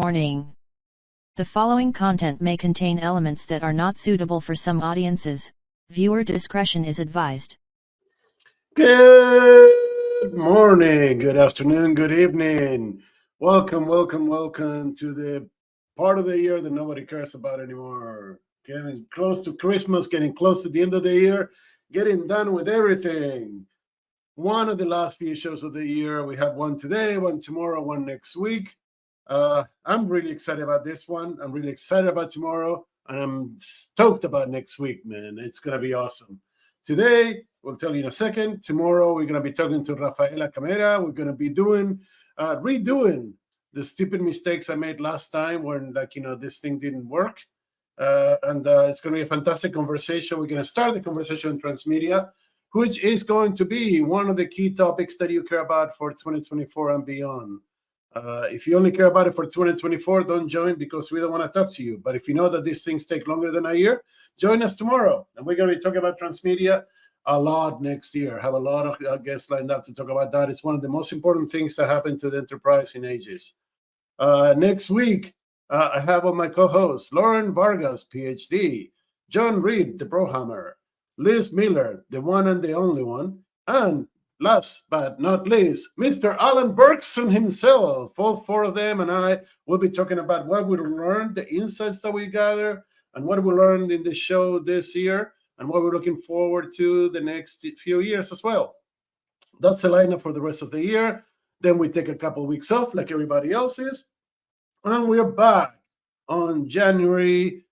Warning. The following content may contain elements that are not suitable for some audiences. Viewer discretion is advised. Good morning, good afternoon, good evening. Welcome to the part of the year that nobody cares about anymore. Getting close to Christmas, getting close to the end of the year, getting done with everything. One of the last few shows of the year. We have one today, one tomorrow, one next week. I'm really excited about this one. I'm really excited about tomorrow, and I'm stoked about next week, man. It's going to be awesome. Today, we'll tell you in a second. Tomorrow, we're going to be talking to Rafaela Camera. We're going to be redoing the stupid mistakes I made last time when, this thing didn't work. And it's going to be a fantastic conversation. We're going to start the conversation on transmedia, which is going to be one of the key topics that you care about for 2024 and beyond. If you only care about it for 2024, don't join because we don't want to talk to you. But if you know that these things take longer than a year, join us tomorrow. And we're going to be talking about transmedia a lot next year. Have a lot of guests lined up to talk about that. It's one of the most important things that happened to the enterprise in ages. Next week, I have on my co-host, Lauren Vargas, PhD, John Reed, the Prohammer, Liz Miller, the one and the only one, and last but not least, Mr. Alan Bergson himself. All four of them and I will be talking about what we learned, the insights that we gather, and what we learned in the show this year, and what we're looking forward to the next few years as well. That's the lineup for the rest of the year. Then we take a couple of weeks off like everybody else is. And we're back on January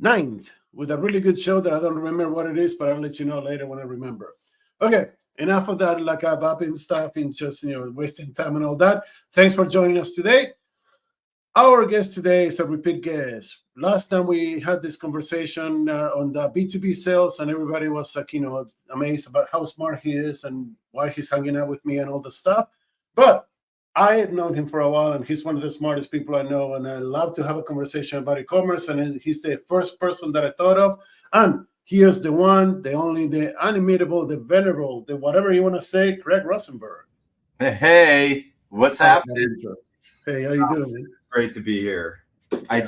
9th with a really good show that I don't remember what it is, but I'll let you know later when I remember. Okay, enough of that, like I've up and stuff and just, wasting time and all that. Thanks for joining us today. Our guest today is a repeat guest. Last time we had this conversation on the B2B sales, and everybody was amazed about how smart he is and why he's hanging out with me and all the stuff. But I have known him for a while, and he's one of the smartest people I know, and I love to have a conversation about e-commerce, and he's the first person that I thought of. And here's the one, the only, the unimitable, the venerable, the whatever you want to say, Craig Rosenberg. Hey, what's happening? Hey, how you doing, man? Great to be here. Yeah.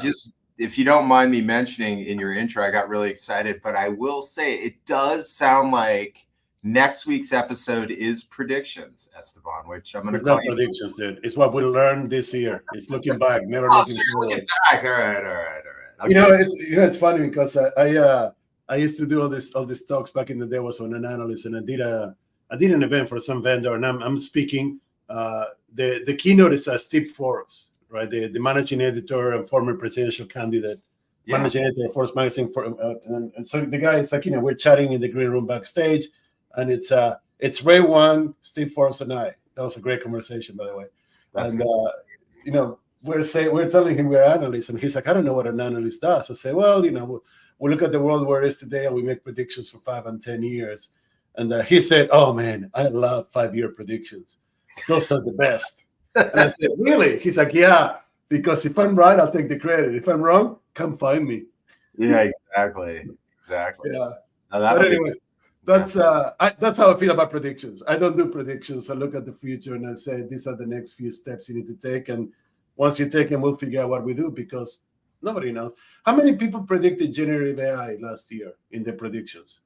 If you don't mind me mentioning in your intro, I got really excited, but I will say it does sound like next week's episode is predictions, Esteban, which I'm going to call you. It's not predictions, dude. It's what we learned this year. It's looking back, never looking forward. Looking back. All right. Okay. It's funny because I used to do all these talks back in the day. I was an analyst, and I did an event for some vendor, and I'm speaking. The keynote is Steve Forbes, right? The managing editor and former presidential candidate, managing editor of Forbes magazine. And so the guy, it's like, we're chatting in the green room backstage, and it's Ray Wang, Steve Forbes, and I. That was a great conversation, by the way. That's we're telling him we're analysts, and he's like, I don't know what an analyst does. I say, well, we look at the world where it is today, and we make predictions for 5 and 10 years. And he said, oh, man, I love 5-year predictions. Those are the best. And I said, really? He's like, yeah, because if I'm right, I'll take the credit. If I'm wrong, come find me. Yeah, exactly. Yeah. But anyways, that's how I feel about predictions. I don't do predictions. I look at the future and I say, these are the next few steps you need to take. And once you take them, we'll figure out what we do because nobody knows. How many people predicted generative AI last year in the predictions?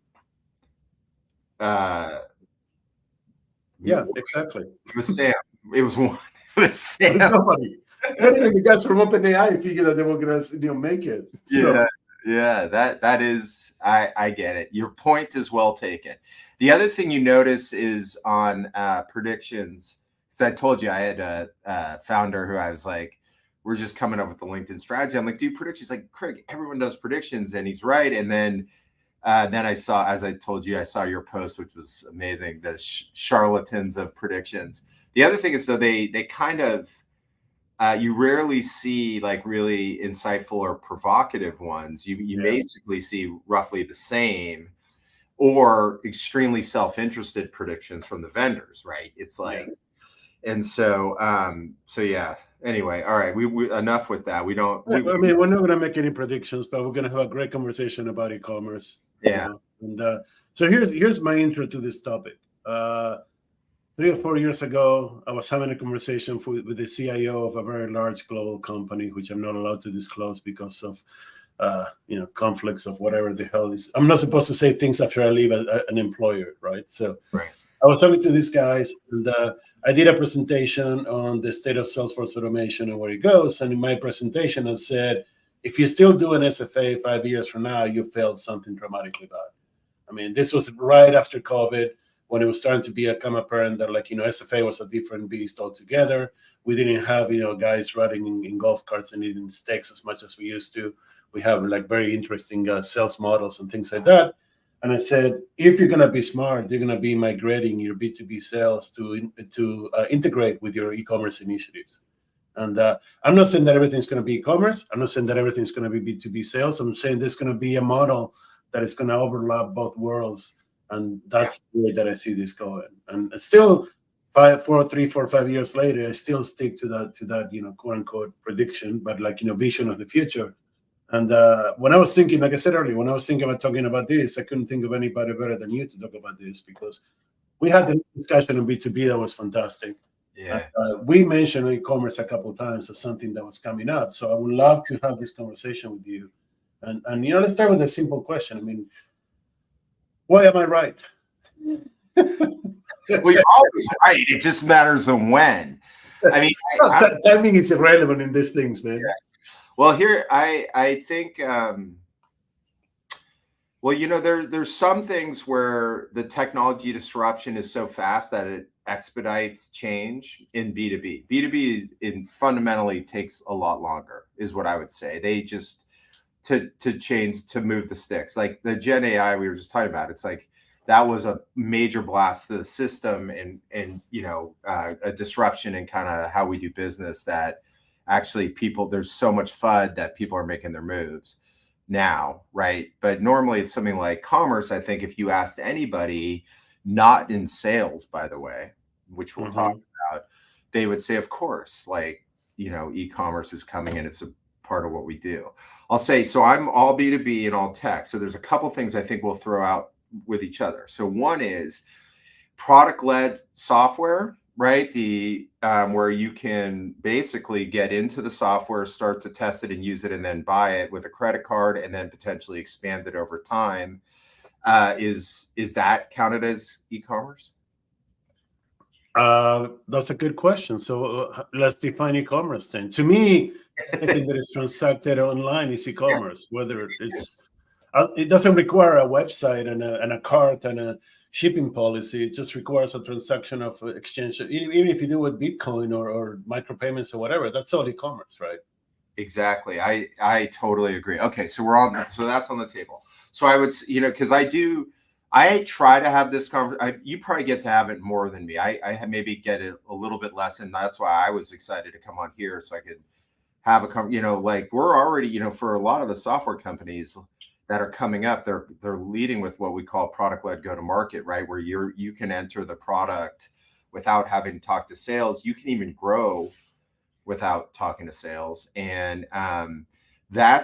Yeah, exactly. It was Sam. It was one. It was Sam. Nobody. Not even the guys from OpenAI figured that they were going to make it. So. Yeah. That is. I get it. Your point is well taken. The other thing you notice is on predictions. Because I told you I had a founder who I was like, we're just coming up with the LinkedIn strategy. I'm like, do predictions? He's like, Craig, everyone does predictions, and he's right. And then I saw, as I told you, I saw your post, which was amazing, the charlatans of predictions. The other thing is, though, they kind of, you rarely see like really insightful or provocative ones. You basically see roughly the same or extremely self-interested predictions from the vendors, right? It's like, and so yeah. Anyway, all right, we enough with that. We're not going to make any predictions, but we're going to have a great conversation about e-commerce. Yeah. And so here's my intro to this topic. 3 or 4 years ago, I was having a conversation with the CIO of a very large global company, which I'm not allowed to disclose because of conflicts of whatever the hell is. I'm not supposed to say things after I leave an employer, right? So Right. I was talking to these guys, and I did a presentation on the state of Salesforce automation and where it goes. And in my presentation, I said, if you're still doing SFA 5 years from now, you failed something dramatically bad. I mean, this was right after COVID, when it was starting to become apparent that, SFA was a different beast altogether. We didn't have, guys riding in golf carts and eating steaks as much as we used to. We have very interesting sales models and things like that. And I said, if you're going to be smart, you're going to be migrating your B2B sales to integrate with your e-commerce initiatives. And I'm not saying that everything's going to be e-commerce. I'm not saying that everything's going to be B2B sales. I'm saying there's going to be a model that is going to overlap both worlds. And that's the way that I see this going. And still, 3, 4, 5 years later, I still stick to that, quote unquote prediction, but vision of the future. And when I was thinking, like I said earlier, when I was thinking about talking about this, I couldn't think of anybody better than you to talk about this, because we had the discussion on B2B that was fantastic. Yeah. We mentioned e-commerce a couple of times as something that was coming up. So I would love to have this conversation with you. And let's start with a simple question. I mean, why am I right? Well, you're always right. It just matters on when. I mean, timing is irrelevant in these things, man. Yeah. Well, here I think there's some things where the technology disruption is so fast that it expedites change in B2B. B2B fundamentally takes a lot longer, is what I would say. They just to change, to move the sticks. Like the Gen AI we were just talking about, it's like that was a major blast to the system and a disruption in kind of how we do business, that actually there's so much FUD that people are making their moves now, right? But normally it's something like commerce. I think if you asked anybody, not in sales, by the way, which we'll talk about, they would say, of course, e-commerce is coming and it's a part of what we do. I'll say, so I'm all B2B and all tech. So there's a couple things I think we'll throw out with each other. So one is product-led software, right? Where you can basically get into the software, start to test it and use it, and then buy it with a credit card, and then potentially expand it over time. Is that counted as e-commerce? That's a good question. So let's define e-commerce then. To me, anything that is transacted online is e-commerce. Whether it doesn't require a website and a cart and a shipping policy. It just requires a transaction of exchange. Even if you do with Bitcoin or micropayments or whatever, that's all e-commerce, right? Exactly. I totally agree. Okay, so so that's on the table. So I would, because I try to have this conversation. You probably get to have it more than me. I maybe get it a little bit less, and that's why I was excited to come on here so I could have we're already, for a lot of the software companies that are coming up, they're leading with what we call product-led go-to-market, right? Where you can enter the product without having to talk to sales. You can even grow without talking to sales, and that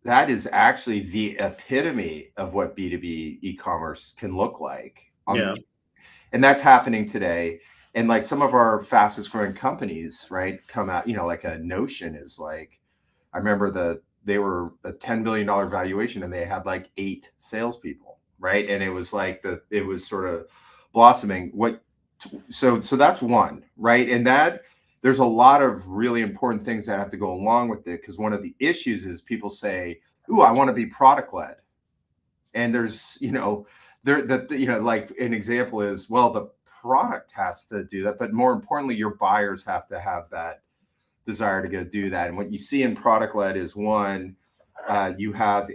is actually the epitome of what B2B e-commerce can look like. And that's happening today. And like some of our fastest growing companies, right, come out, like a Notion is like, I remember they were a $10 billion valuation and they had like 8 salespeople, right? And it was like it was sort of blossoming. So that's one, right? And that there's a lot of really important things that have to go along with it, because one of the issues is people say, "Ooh, I want to be product led," and there's like an example is, well, the product has to do that, but more importantly, your buyers have to have that desire to go do that. And what you see in product led is one, you have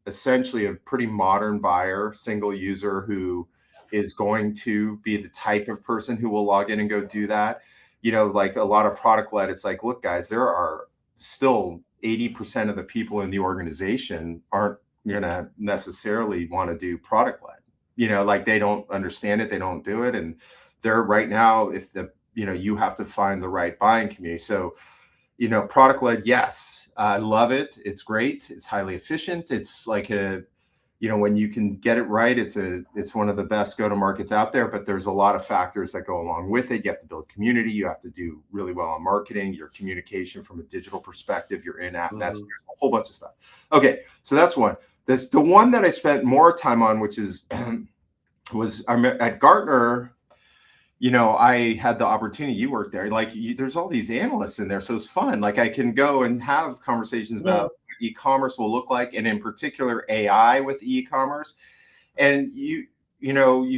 essentially a pretty modern buyer, single user, who is going to be the type of person who will log in and go do that. Like a lot of product led, it's like, look, guys, there are still 80% of the people in the organization aren't going to necessarily want to do product led. Like they don't understand it, they don't do it, and they're right now, you have to find the right buying community. So, product led, yes, I love it. It's great. It's highly efficient. It's like when you can get it right, it's one of the best go-to-markets out there, but there's a lot of factors that go along with it. You have to build community. You have to do really well on marketing, your communication from a digital perspective, your in-app messaging, a whole bunch of stuff. Okay, so that's one. The one that I spent more time on, which is I'm at Gartner. I had the opportunity. You worked there. There's all these analysts in there, so it's fun. Like I can go and have conversations about what e-commerce will look like, and in particular AI with e-commerce. And you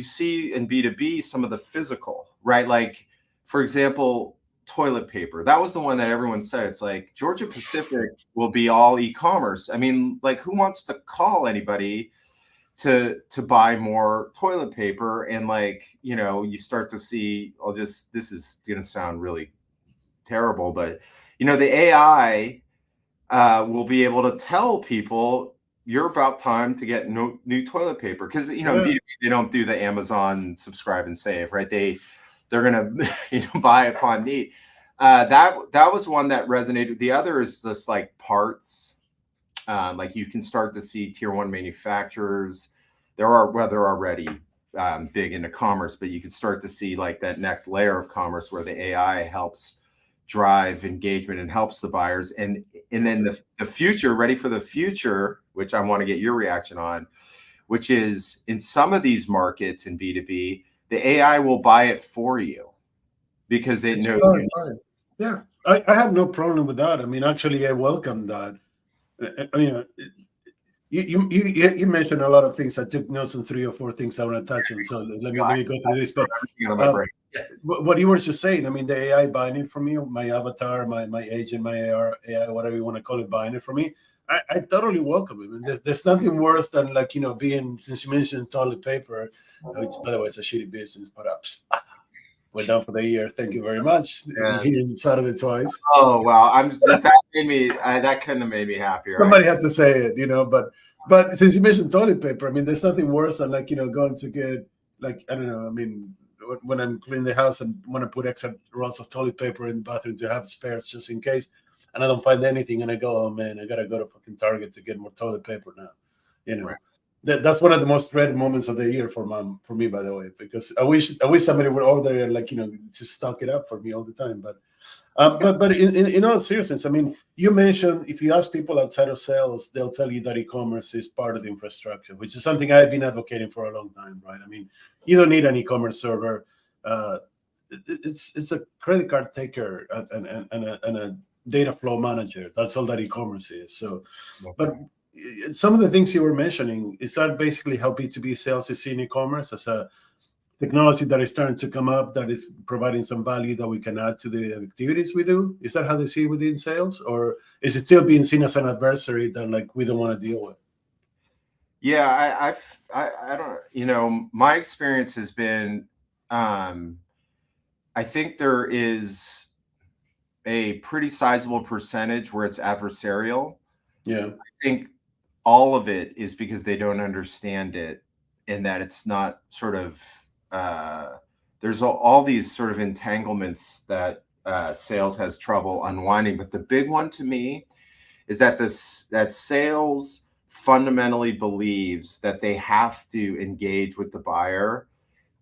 see in B2B some of the physical, right? Like, for example, toilet paper. That was the one that everyone said. It's like Georgia Pacific will be all e-commerce. I mean, like, who wants to call anybody to buy more toilet paper? And you start to see, this is going to sound really terrible, but the AI will be able to tell people you're about time to get new toilet paper, because in B2B, they don't do the Amazon subscribe and save, right? They're gonna buy upon need. That was one that resonated. The other is this like parts. You can start to see tier 1 manufacturers. They're already big into commerce, but you can start to see like that next layer of commerce where the AI helps drive engagement and helps the buyers. And then the future, ready for the future, which I want to get your reaction on, which is in some of these markets in B2B, the AI will buy it for you because they know. Yeah, I have no problem with that. I mean, actually, I welcome that. I mean, you mentioned a lot of things. I took notes on 3 or 4 things I want to touch on. So let me go through this. But what you were just saying, I mean, the AI buying it from me, my avatar, my agent, my AI, whatever you want to call it, buying it from me, I totally welcome it. I mean, there's nothing worse than being, since you mentioned toilet paper, which by the way is a shitty business, but we're done for the year. Thank you very much. I'm here inside of it twice. Oh wow, that couldn't have made me happier. Somebody had to say it, but since you mentioned toilet paper, I mean, there's nothing worse than going to get I don't know. I mean, when I'm cleaning the house and want to put extra rolls of toilet paper in the bathroom to have spares just in case, and I don't find anything, and I go, oh man, I gotta go to fucking Target to get more toilet paper now. Right. That's one of the most dreaded moments of the year for me, by the way, because I wish somebody would order to stock it up for me all the time. But in all seriousness, I mean, you mentioned if you ask people outside of sales, they'll tell you that e-commerce is part of the infrastructure, which is something I've been advocating for a long time, right? I mean, you don't need an e-commerce server. It's a credit card taker and a data flow manager. That's all that e-commerce is. So, but some of the things you were mentioning, is that basically how B2B sales is seeing e-commerce as a technology that is starting to come up that is providing some value that we can add to the activities we do? Is that how they see it within sales, or is it still being seen as an adversary that we don't want to deal with? Yeah, I don't, my experience has been, I think there is a pretty sizable percentage where it's adversarial. Yeah. I think all of it is because they don't understand it, and that it's not sort of, there's all these sort of entanglements that sales has trouble unwinding. But the big one to me is that that sales fundamentally believes that they have to engage with the buyer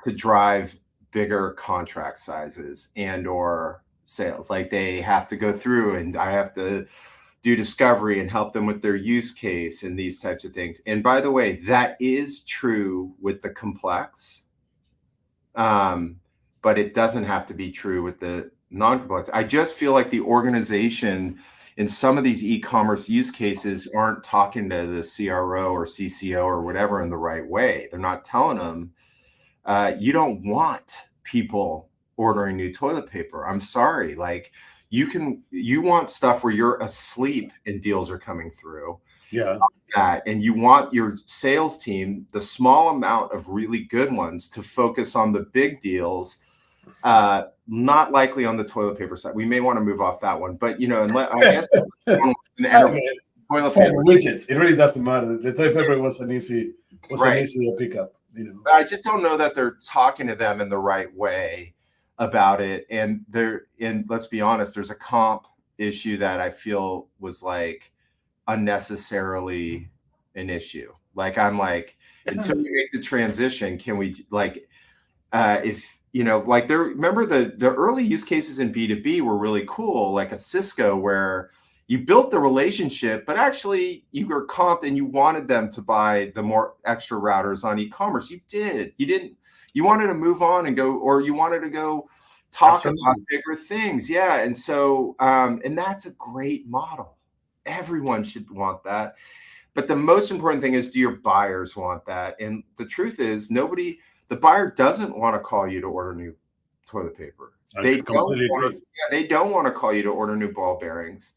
to drive bigger contract sizes and or sales. Like they have to go through, and I have to do discovery and help them with their use case and these types of things. And by the way, that is true with the complex, but it doesn't have to be true with the non-complex. I just feel like the organization in some of these e-commerce use cases aren't talking to the CRO or CCO or whatever in the right way. They're not telling them, you don't want people ordering new toilet paper. I'm sorry. Like, you want stuff where you're asleep and deals are coming through. Yeah. And you want your sales team, the small amount of really good ones, to focus on the big deals, not likely on the toilet paper side. We may want to move off that one, but I guess toilet paper widgets. It really doesn't matter. The toilet paper was an easy to pick up. I just don't know that they're talking to them in the right way about it. And let's be honest, there's a comp issue that I feel was like unnecessarily an issue. Like, I'm like, until we make the transition, can we if like remember the early use cases in B2B were really cool, like a Cisco, where you built the relationship, but actually you were comped and you wanted them to buy the more extra routers on e-commerce. You didn't, you wanted to move on and go, or you wanted to go talk about bigger things. Yeah. And so, and that's a great model. Everyone should want that. But the most important thing is, do your buyers want that? And the truth is, the buyer doesn't want to call you to order new toilet paper. They don't want to call you to order new ball bearings.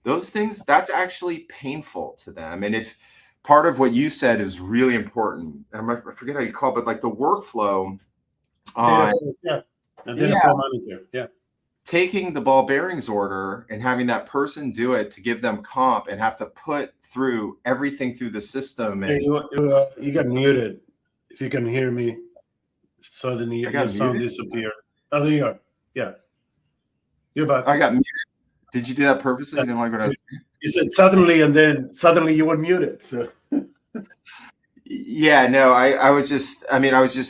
Those things, that's actually painful to them. And if part of what you said is really important, I forget how you call it, but like the workflow on taking the ball bearings order and having that person do it to give them comp and have to put through everything through the system. And you got muted. If you can hear me, suddenly your sound disappeared. Oh, there you are. Yeah. You're back. I got muted. Did you do that purposely? You didn't like what I was saying? You said suddenly, and then suddenly you were muted. So. Yeah, no, I was just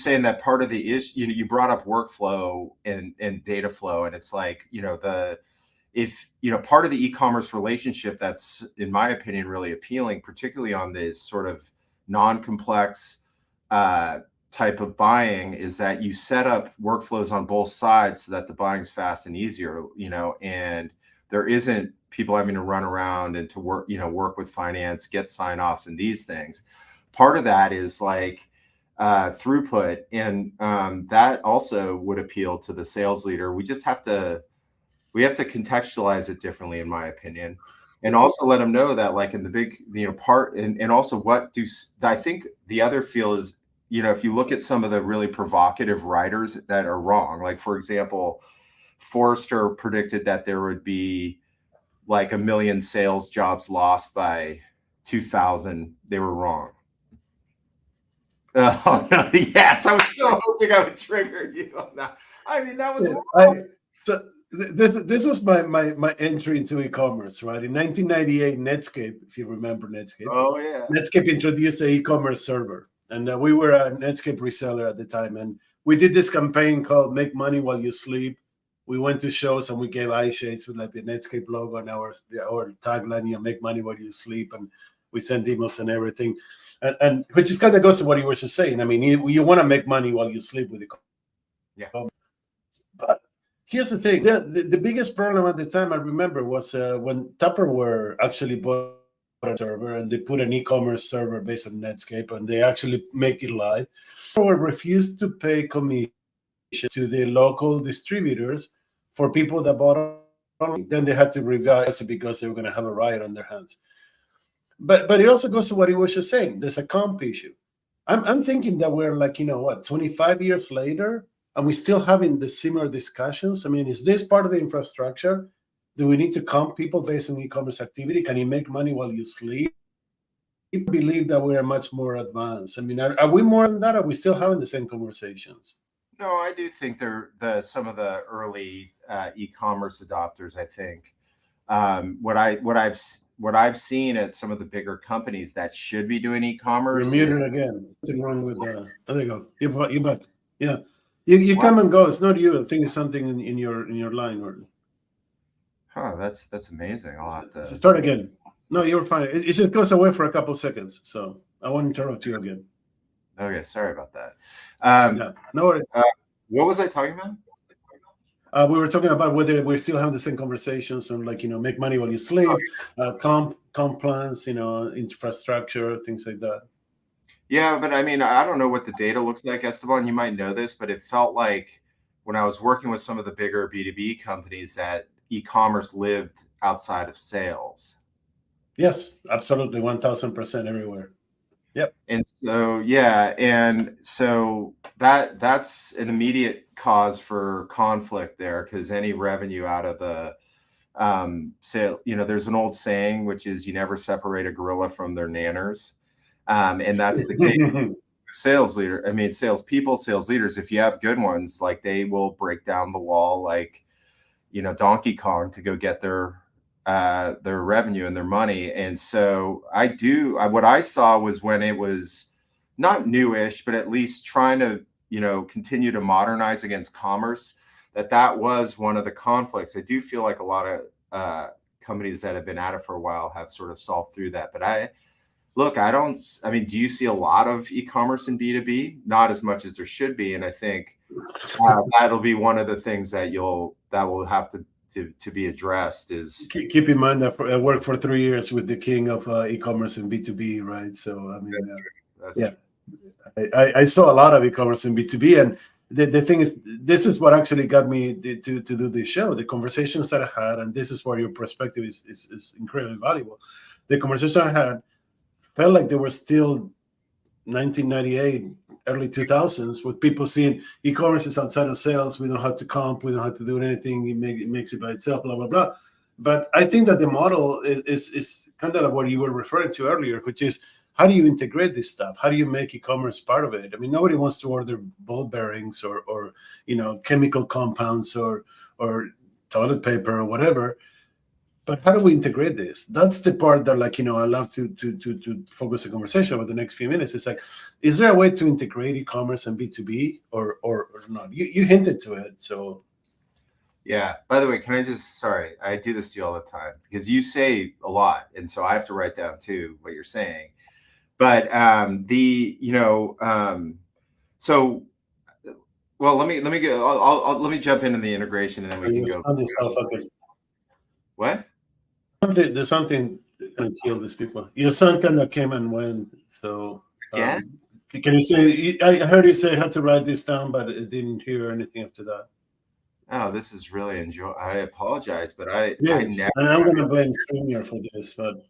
saying that part of the issue, you brought up workflow and data flow, and it's like, part of the e-commerce relationship that's, in my opinion, really appealing, particularly on this sort of non-complex type of buying, is that you set up workflows on both sides so that the buying's fast and easier, and there isn't people having to run around and to work with finance, get sign-offs and these things. Part of that is like throughput, and that also would appeal to the sales leader. We have to contextualize it differently, in my opinion, and also let them know that, like, in the big part, and also I think the other feel is, if you look at some of the really provocative writers that are wrong, like, for example, Forrester predicted that there would be like 1 million sales jobs lost by 2000. They were wrong. Oh, no. Yes, I was so hoping I would trigger you on that. I mean, that was so this was my entry into e-commerce, right? In 1998, Netscape, if you remember Netscape. Oh, yeah. Netscape introduced the e-commerce server, and we were a Netscape reseller at the time, and we did this campaign called "Make Money While You Sleep." We went to shows and we gave eye shades with like the Netscape logo and our tagline, "Make money while you sleep," and we sent emails and everything. And which is kind of goes to what you were just saying. I mean, you want to make money while you sleep with it. Yeah. But here's the thing: the biggest problem at the time, I remember, was when Tupperware actually bought a server and they put an e-commerce server based on Netscape, and they actually make it live. Tupperware refused to pay commission to the local distributors for people that bought online. Then they had to revise it because they were going to have a riot on their hands. But it also goes to what he was just saying. There's a comp issue. I'm thinking that we're like, 25 years later, and we're still having the similar discussions. I mean, is this part of the infrastructure? Do we need to comp people based on e-commerce activity? Can you make money while you sleep? I believe that we're much more advanced. I mean, are we more than that? Or are we still having the same conversations? No, I do think they're some of the early e-commerce adopters. I think what I've seen at some of the bigger companies that should be doing e-commerce. You're muted again. Nothing wrong with that. There you go. You're back. Yeah, you come and go. It's not you. I think it's something in your line. Huh? That's amazing. I'll have to start again. No, you're fine. It just goes away for a couple seconds, so I won't interrupt you again. Okay, sorry about that. Yeah, no worries. What was I talking about? We were talking about whether we're still having the same conversations on, like, make money while you sleep, comp plans, infrastructure, things like that. Yeah, but I mean, I don't know what the data looks like, Esteban. You might know this, but it felt like when I was working with some of the bigger B2B companies that e-commerce lived outside of sales. Yes, absolutely, 1000% everywhere. Yep. And so, yeah, and so that's an immediate cause for conflict there, because any revenue out of the sale, there's an old saying, which is, you never separate a gorilla from their nanners, and that's the case. Salespeople, sales leaders, if you have good ones, like, they will break down the wall like Donkey Kong to go get their their revenue and their money. And so what I saw was when it was not newish, but at least trying to, continue to modernize against commerce, that was one of the conflicts. I do feel like a lot of companies that have been at it for a while have sort of solved through that. But do you see a lot of e-commerce in B2B? Not as much as there should be. And I think that'll be one of the things that will have to be addressed. Is keep in mind that I worked for 3 years with the king of e-commerce and B2B, right? So I mean, that's yeah, I saw a lot of e-commerce and B2B, and the thing is, this is what actually got me to do this show. The conversations that I had, and this is where your perspective is incredibly valuable. The conversations I had felt like they were still 1998, early 2000s, with people seeing e-commerce is outside of sales. We don't have to comp. We don't have to do anything. It makes it by itself, blah, blah, blah. But I think that the model is kind of like what you were referring to earlier, which is, how do you integrate this stuff? How do you make e-commerce part of it? I mean, nobody wants to order ball bearings or chemical compounds or toilet paper or whatever. But how do we integrate this? That's the part that, I love to focus the conversation over the next few minutes. It's like, is there a way to integrate e-commerce and B2B or not? You hinted to it, so. Yeah. By the way, sorry, I do this to you all the time because you say a lot, and so I have to write down too what you're saying. But so, well, let me go. Let me jump into the integration, and then we can go. What? There's something going to kill these people. Your son kind of came and went. So can you say? I heard you say I had to write this down, but I didn't hear anything after that. Oh, this is really I apologize, but yes, and I'm going to blame Springer for this, but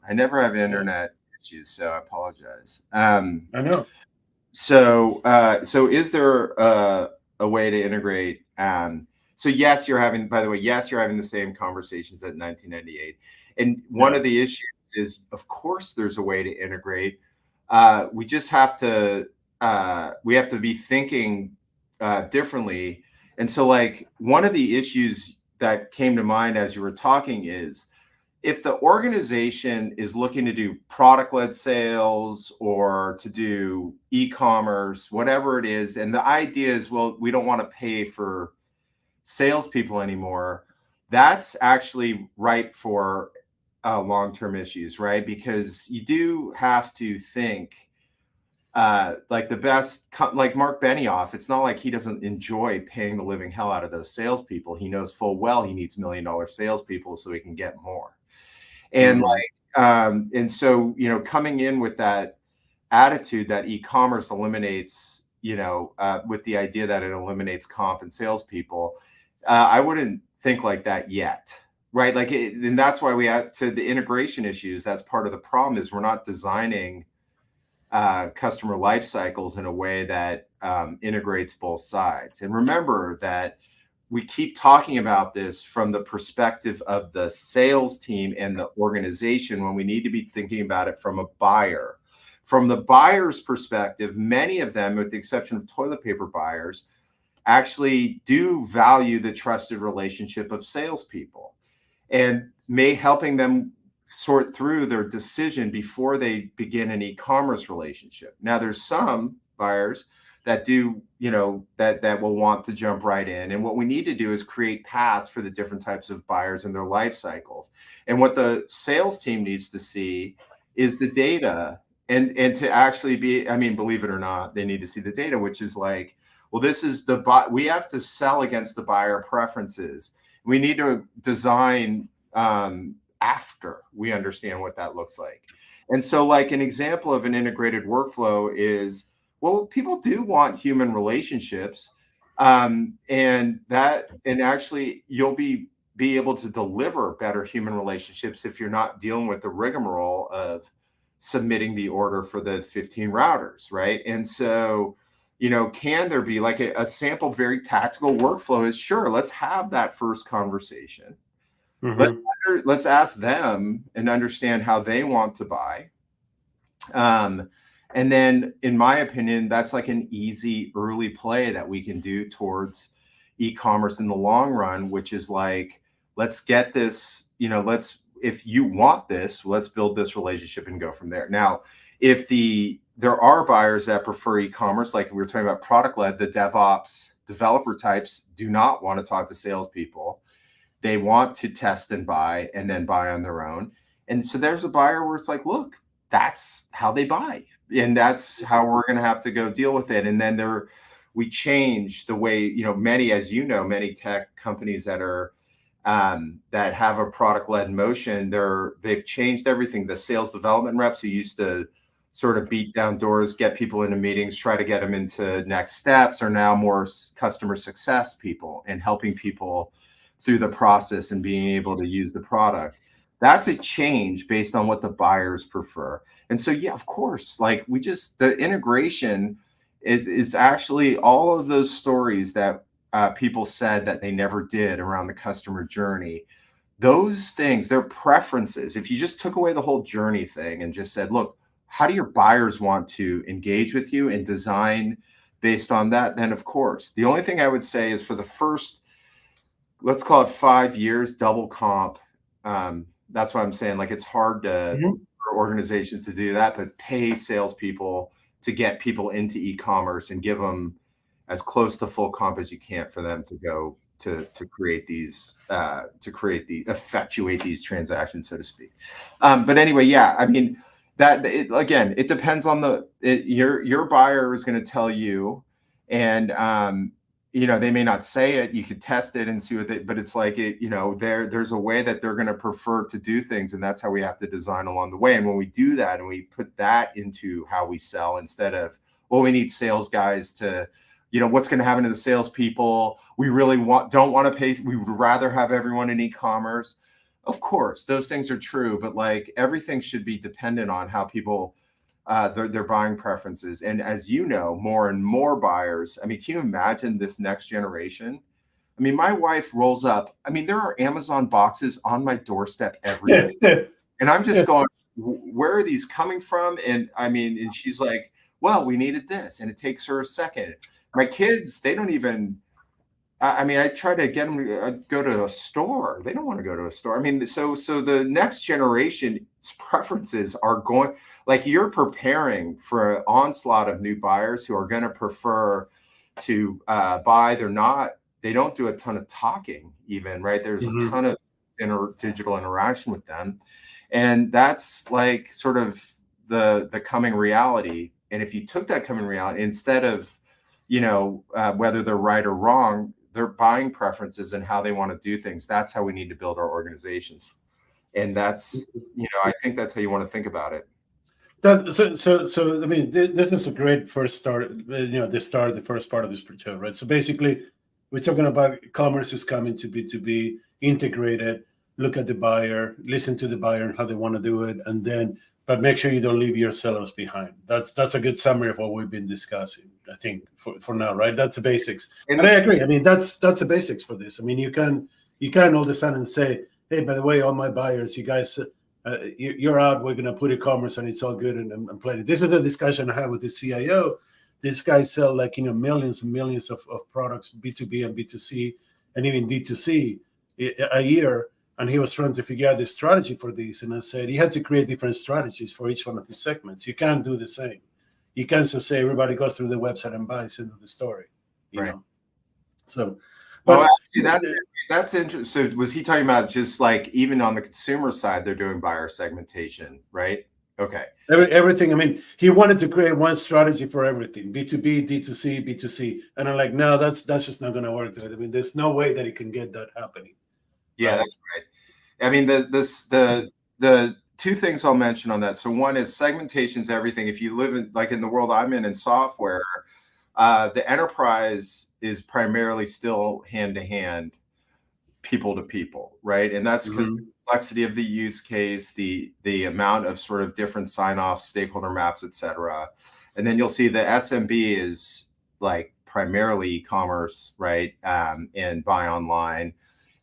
I never have internet issues, so I apologize. I know. So is there a way to integrate? So yes, you're having the same conversations at 1998. And one of the issues is, of course, there's a way to integrate. We just have to be thinking differently. And so, like, one of the issues that came to mind as you were talking is, if the organization is looking to do product-led sales or to do e-commerce, whatever it is, and the idea is, well, we don't want to pay for salespeople anymore, that's actually ripe for long-term issues, right? Because you do have to think like the best, like Mark Benioff. It's not like he doesn't enjoy paying the living hell out of those salespeople. He knows full well he needs $1 million salespeople so he can get more. And and so, coming in with that attitude that e-commerce eliminates, with the idea that it eliminates comp and salespeople, I wouldn't think like that yet, right? And that's why we add to the integration issues. That's part of the problem, is we're not designing customer life cycles in a way that integrates both sides. And remember that we keep talking about this from the perspective of the sales team and the organization, when we need to be thinking about it from a buyer. From the buyer's perspective, many of them, with the exception of toilet paper buyers, actually do value the trusted relationship of salespeople, and helping them sort through their decision before they begin an e-commerce relationship. Now, there's some buyers that do, that will want to jump right in. And what we need to do is create paths for the different types of buyers and their life cycles. And what the sales team needs to see is the data, and to actually believe it or not, they need to see the data, which is like, well, this is we have to sell against the buyer preferences. We need to design after we understand what that looks like. And so, like, an example of an integrated workflow is, well, people do want human relationships, and actually you'll be able to deliver better human relationships if you're not dealing with the rigmarole of submitting the order for the 15 routers, right? And so, can there be like a sample, very tactical workflow? Is, sure, let's have that first conversation. Let's ask them and understand how they want to buy. And then, in my opinion, that's like an easy early play that we can do towards e-commerce in the long run, which is like, let's get this, if you want this, let's build this relationship and go from there. Now, if there are buyers that prefer e-commerce, like we were talking about product led, the DevOps developer types do not want to talk to salespeople. They want to test and buy and then buy on their own. And so there's a buyer where it's like, look, that's how they buy. And that's how we're going to have to go deal with it. And then we change the way, many tech companies that are that have a product-led motion, they've changed everything. The sales development reps who used to sort of beat down doors, get people into meetings, try to get them into next steps, are now more customer success people and helping people through the process and being able to use the product. That's a change based on what the buyers prefer. And so, yeah, of course, like the integration is actually all of those stories that people said that they never did around the customer journey. Those things, their preferences, if you just took away the whole journey thing and just said, look, how do your buyers want to engage with you and design based on that? Then, of course, the only thing I would say is for the first, let's call it 5 years, double comp. That's what I'm saying. Like, it's hard for organizations to do that, but pay salespeople to get people into e-commerce and give them as close to full comp as you can for them to go to create these, effectuate these transactions, so to speak. But anyway, yeah, I mean, it depends on your buyer is going to tell you, and they may not say it. You could test it and see but it's like there's a way that they're going to prefer to do things, and that's how we have to design along the way. And when we do that and we put that into how we sell, instead of, well, we need sales guys to, what's going to happen to the salespeople? We really don't want to pay. We would rather have everyone in e-commerce. Of course, those things are true, but like everything should be dependent on how people, their buying preferences. And as you know, more and more buyers, I mean, can you imagine this next generation? I mean, my wife rolls up. I mean, there are Amazon boxes on my doorstep every day. And I'm just going, where are these coming from? And I mean, and she's like, well, we needed this. And it takes her a second. My kids, they don't even, I mean, I try to get them to go to a store. They don't want to go to a store. I mean, so the next generation's preferences are going, like, you're preparing for an onslaught of new buyers who are going to prefer to buy. They don't do a ton of talking even, right? There's a ton of digital interaction with them. And that's like sort of the coming reality. And if you took that coming reality, instead of, whether they're right or wrong, their buying preferences and how they want to do things, that's how we need to build our organizations. And that's, I think that's how you want to think about it. So I mean, this is a great first start, the first part of this show, right? So basically, we're talking about commerce is coming to B2B, integrated, look at the buyer, listen to the buyer and how they want to do it, but make sure you don't leave your sellers behind. That's a good summary of what we've been discussing, I think, for now, right? That's the basics. And I agree. I mean, that's the basics for this. I mean, you can all of a sudden say, hey, by the way, all my buyers, you guys, you're out. We're going to put e-commerce and it's all good and play. This is a discussion I had with the CIO. These guys sell millions and millions of products, B2B and B2C, and even D2C a year. And he was trying to figure out the strategy for this. And I said, he had to create different strategies for each one of these segments. You can't do the same. You can't just say everybody goes through the website and buys into the story, you know? So, but actually that's interesting. So was he talking about just like, even on the consumer side, they're doing buyer segmentation, right? Okay. Everything. I mean, he wanted to create one strategy for everything, B2B, D2C, B2C. And I'm like, no, that's just not going to work. I mean, there's no way that he can get that happening. Yeah, right? That's right. I mean, the two things I'll mention on that. So one is segmentation is everything. If you live in the world I'm in software, the enterprise is primarily still hand-to-hand, people-to-people, right? And that's because the complexity of the use case, the amount of sort of different sign-offs, stakeholder maps, et cetera. And then you'll see the SMB is like primarily e-commerce, right? And buy online.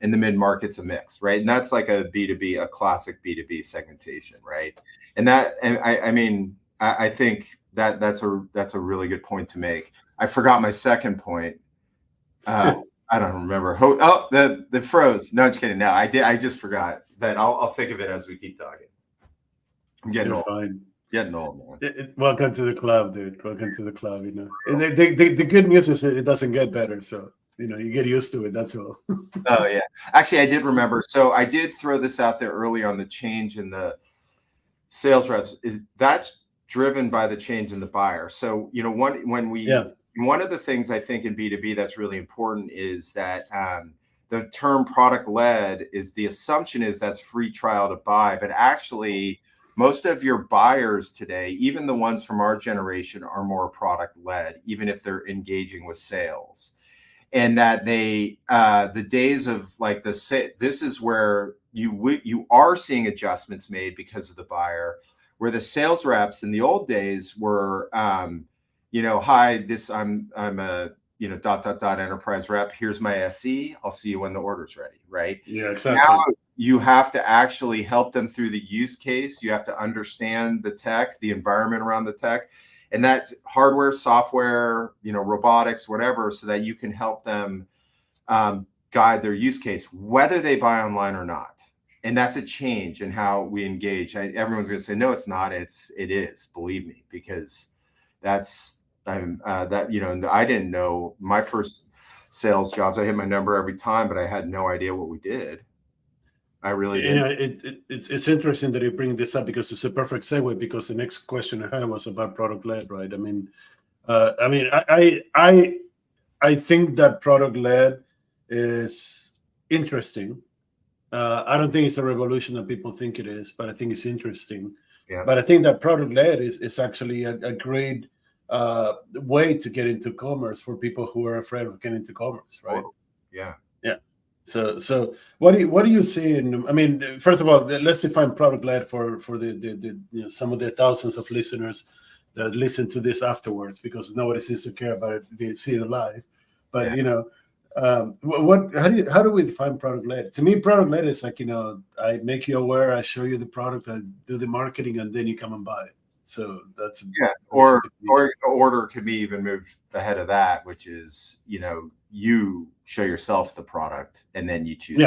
And the mid-market's a mix, right? And that's like a B2B, a classic B2B segmentation, right? And I think that's a really good point to make. I forgot my second point. I don't remember. Oh, the froze. No, I'm just kidding. No, I did. I just forgot. But I'll think of it as we keep talking. I'm getting You're old. fine. Getting old, man. Welcome to the club, dude. Welcome to the club. You know, and the good news is that it doesn't get better. So you get used to it. That's all. Oh yeah. Actually, I did remember. So I did throw this out there earlier on the change in the sales reps. That's driven by the change in the buyer. So one of the things I think in B2B that's really important is that the term product led is the assumption is that's free trial to buy, but actually most of your buyers today, even the ones from our generation, are more product led, even if they're engaging with sales. And that the days of like this is where you are seeing adjustments made because of the buyer, where the sales reps in the old days were, hi, I'm a enterprise rep. Here's my SE. I'll see you when the order's ready. Right. Yeah, exactly. Now you have to actually help them through the use case. You have to understand the tech, the environment around the tech. And that's hardware, software, robotics, whatever, so that you can help them guide their use case, whether they buy online or not. And that's a change in how we engage. Everyone's going to say, no, it's not. It is, believe me, because I didn't know my first sales jobs. I hit my number every time, but I had no idea what we did. I really did. It's interesting that you bring this up because it's a perfect segue. Because the next question I had was about product led, right? I think that product led is interesting. I don't think it's a revolution that people think it is, but I think it's interesting. Yeah. But I think that product led is actually a great way to get into commerce for people who are afraid of getting into commerce, right? Yeah. Yeah. So what do you see first of all, let's define product led for the some of the thousands of listeners that listen to this afterwards, because nobody seems to care about it being seen live. But how do we define product led? To me, product led is like, I make you aware, I show you the product, I do the marketing, and then you come and buy it. So that's or order could be even moved ahead of that, which is you show yourself the product and then you choose.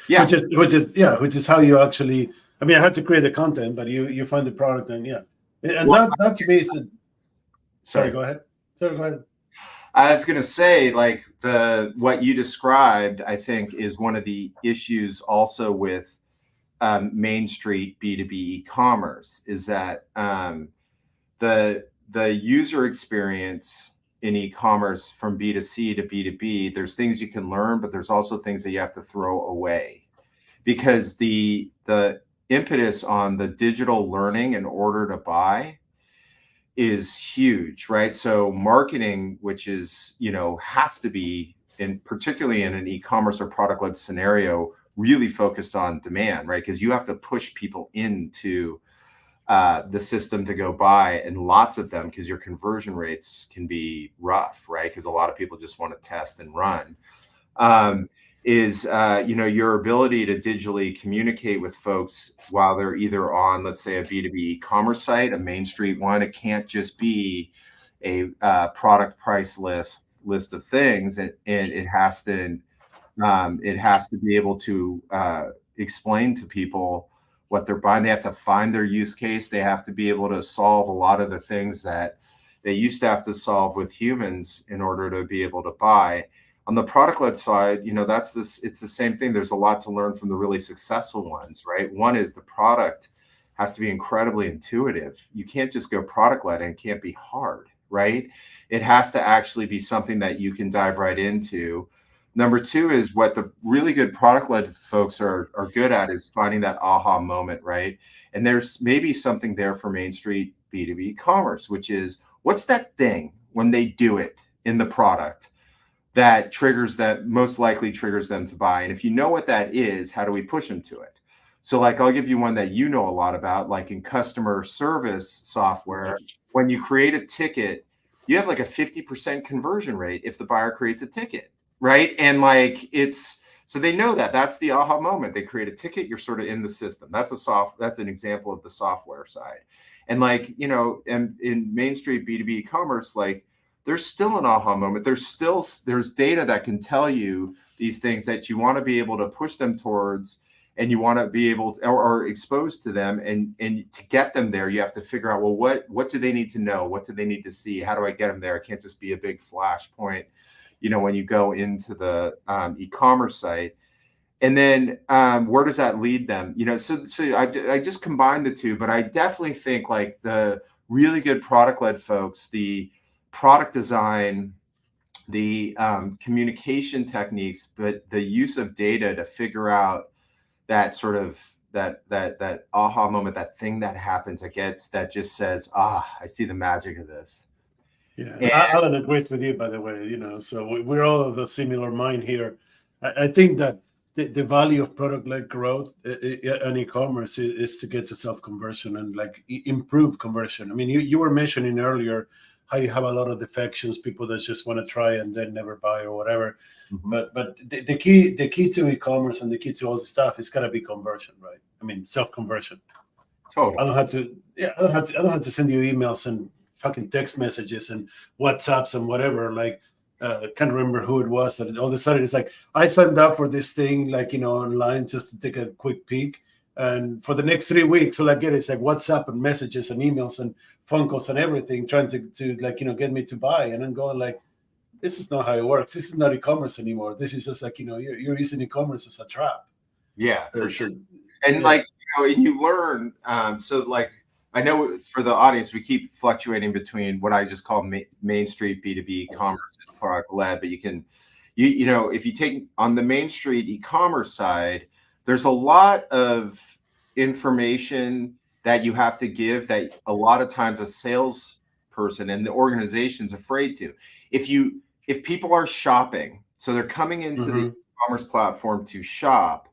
Which is how you actually. I had to create the content, but you find the product and that to me is. Sorry, go ahead. I was going to say, like, what you described, I think, is one of the issues also with Main Street B2B e-commerce, is that the user experience in e-commerce from B2C to B2B, there's things you can learn, but there's also things that you have to throw away, because the impetus on the digital learning in order to buy is huge, right? So marketing, which is, has to be, particularly in an e-commerce or product-led scenario, really focused on demand, right? Because you have to push people into the system to go buy, and lots of them, because your conversion rates can be rough, right? Because a lot of people just want to test and run. Your ability to digitally communicate with folks while they're either on, let's say, a B2B e-commerce site, a Main Street one. It can't just be a product price list of things, and it has to be able to explain to people what they're buying. They have to find their use case. They have to be able to solve a lot of the things that they used to have to solve with humans in order to be able to buy. On the product-led side, it's the same thing. There's a lot to learn from the really successful ones, right? One is the product has to be incredibly intuitive. You can't just go product-led, and it can't be hard, right? It has to actually be something that you can dive right into. Number two is what the really good product-led folks are good at is finding that aha moment, right? And there's maybe something there for Main Street B2B commerce, which is, what's that thing when they do it in the product that most likely triggers them to buy? And if you know what that is, how do we push them to it? So, like, I'll give you one that you know a lot about, like in customer service software, when you create a ticket, you have like a 50% conversion rate if the buyer creates a ticket, right? And so they know that's the aha moment. They create a ticket, you're sort of in the system. That's an example of the software side. And in Main Street B2B commerce, like, there's still an aha moment. There's data that can tell you these things that you want to be able to push them towards, and you want to be able to, or exposed to them, and to get them there, you have to figure out, well, what do they need to know? What do they need to see? How do I get them there? It can't just be a big flashpoint, when you go into the e-commerce site. And then where does that lead them? So I just combined the two, but I definitely think like the really good product-led folks, the product design, the communication techniques, but the use of data to figure out that sort of that aha moment, that thing that happens that just says, I see the magic of this. Yeah, and Alan agrees with you, by the way. So we're all of a similar mind here. I think that the value of product-led growth and e-commerce is to get to self-conversion and like improve conversion. I mean, you were mentioning earlier how you have a lot of defections, people that just want to try and then never buy or whatever. Mm-hmm. But the key to e-commerce and the key to all the stuff is gotta be conversion, right? I mean, self-conversion. Totally. I don't have to send you emails and fucking text messages and WhatsApps and whatever. Like, can't remember who it was. And all of a sudden, it's like I signed up for this thing, like online, just to take a quick peek. And for the next 3 weeks, all I get is like WhatsApp and messages and emails and phone calls and everything, trying to like get me to buy. And I'm going like, this is not how it works. This is not e-commerce anymore. This is just like you're using e-commerce as a trap. Yeah, for sure. And like you learn. So like I know for the audience, we keep fluctuating between what I just call Main Street B2B commerce and product led, but you can, if you take on the Main Street e-commerce side, there's a lot of information that you have to give that a lot of times a salesperson and the organization's afraid to. If people are shopping, so they're coming into the e-commerce platform to shop,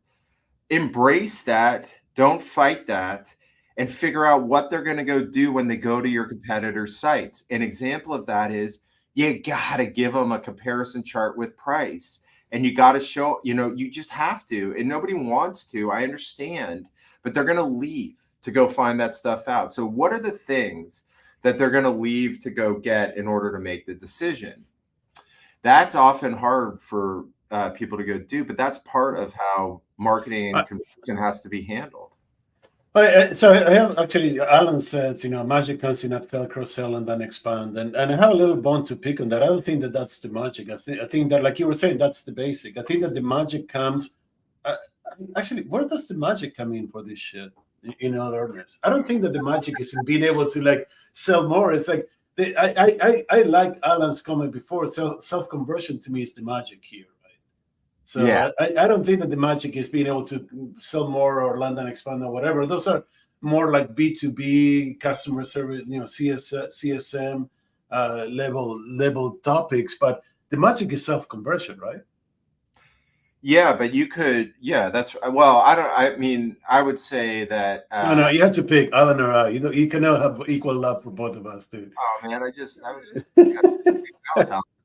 embrace that, don't fight that, and figure out what they're going to go do when they go to your competitor's sites. An example of that is you got to give them a comparison chart with price. And you got to show, you just have to. And nobody wants to, I understand, but they're going to leave to go find that stuff out. So what are the things that they're going to leave to go get in order to make the decision? That's often hard for people to go do, but that's part of how marketing and conversion has to be handled. So I have actually, Alan says, magic comes in upsell, cross-sell, and then expand. And I have a little bone to pick on that. I don't think that that's the magic. I think that, like you were saying, that's the basic. I think that the magic comes, actually, where does the magic come in for this shit, in all earnest? I don't think that the magic is in being able to, like, sell more. It's like, I like Alan's comment before, self-conversion to me is the magic here. So yeah. I don't think that the magic is being able to sell more or land and expand or whatever. Those are more like B2B customer service, CSM level topics. But the magic is self-conversion, right? Yeah, but you could. Yeah, that's well. I would say that. No, you have to pick Alan or I. You cannot have equal love for both of us, dude. Oh man, I was just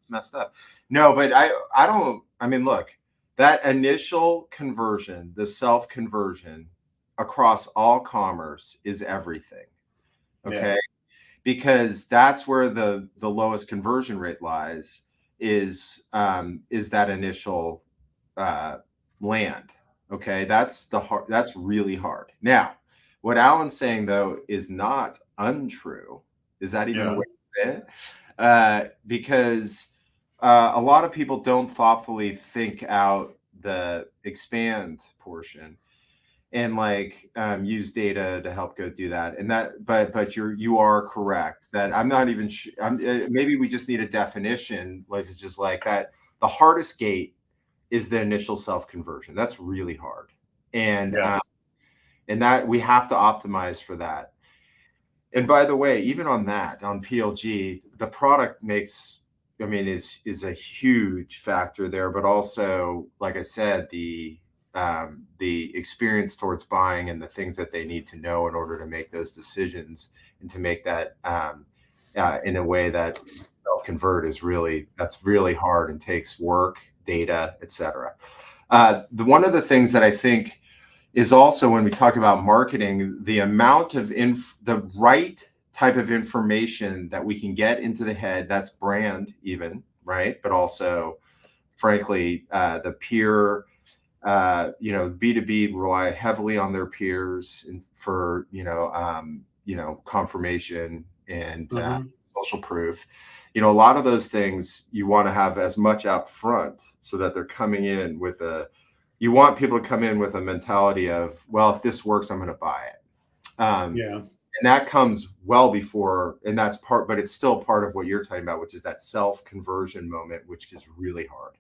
messed up. No, but I don't. I mean, look. That initial conversion, the self-conversion across all commerce is everything. Okay. Yeah. Because that's where the lowest conversion rate lies is that initial land. Okay. That's really hard. Now, what Alan's saying though is not untrue. Is that even a way to say it? Because a lot of people don't thoughtfully think out the expand portion and like use data to help go do that. And that, but you are correct that I'm not even maybe we just need a definition, like it's just like that. The hardest gate is the initial self-conversion. That's really hard. And that we have to optimize for that. And by the way, even on that, on PLG, the product is a huge factor there, but also, like I said, the experience towards buying and the things that they need to know in order to make those decisions and to make that in a way that self-convert that's really hard and takes work, data, etc. One of the things that I think is also when we talk about marketing, the amount of the right type of information that we can get into the head, that's brand even, right? But also, frankly, the peer, B2B rely heavily on their peers for, confirmation and social proof. A lot of those things you want to have as much up front so that they're coming in with you want people to come in with a mentality of, well, if this works, I'm going to buy it. And that comes well before, and that's part, but it's still part of what you're talking about, which is that self-conversion moment, which is really hard.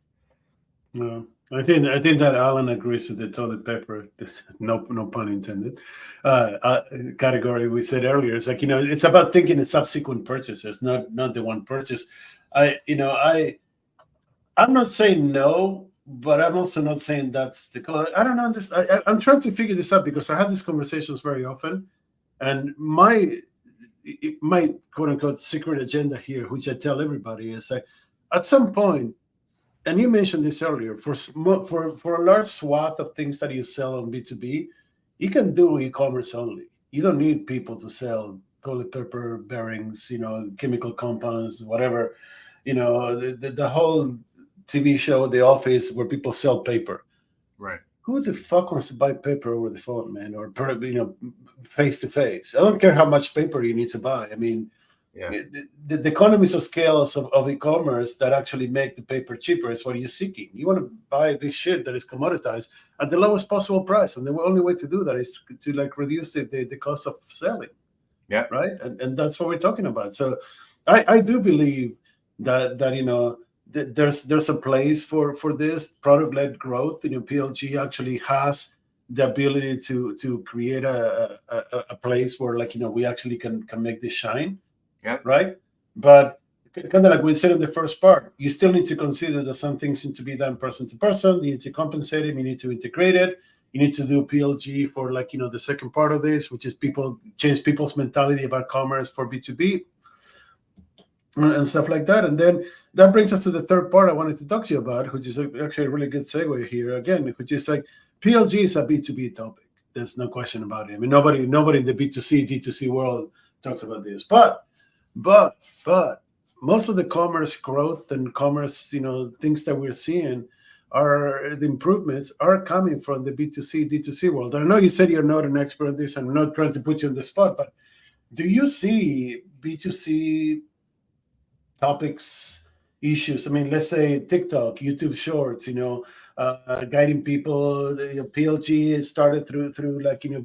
No, I think that Alan agrees with the toilet paper, no pun intended, category we said earlier. It's like, it's about thinking in subsequent purchases, not the one purchase. I'm not saying no, but I'm also not saying that's the call. I don't know this. I'm trying to figure this out because I have these conversations very often, and my quote unquote secret agenda here, which I tell everybody, is like at some point. And you mentioned this earlier, for a large swath of things that you sell on B2B, you can do e-commerce only. You don't need people to sell toilet paper, bearings, chemical compounds, whatever. The whole TV show, The Office, where people sell paper. Right. Who the fuck wants to buy paper over the phone, man, or face to face? I don't care how much paper you need to buy. I mean, the economies of scale of e-commerce that actually make the paper cheaper is what you're seeking. You want to buy this shit that is commoditized at the lowest possible price, and the only way to do that is to reduce the cost of selling. Yeah. Right. And that's what we're talking about. So I do believe that there's a place for this product-led growth. PLG actually has the ability to create a place where we actually can make this shine. Yeah. Right. But kind of like we said in the first part, you still need to consider that some things need to be done person to person. You need to compensate it. You need to integrate it. You need to do PLG for the second part of this, which is change people's mentality about commerce for B2B and stuff like that. And then that brings us to the third part I wanted to talk to you about, which is actually a really good segue here again, which is PLG is a B2B topic. There's no question about it. I mean, nobody in the B2C, D2C world talks about this, but most of the commerce growth and commerce, things that we're seeing the improvements are coming from the B2C, D2C world. I know you said you're not an expert in this, and I'm not trying to put you on the spot, but do you see B2C topics, issues? I mean, let's say TikTok, YouTube Shorts, guiding people. PLG started through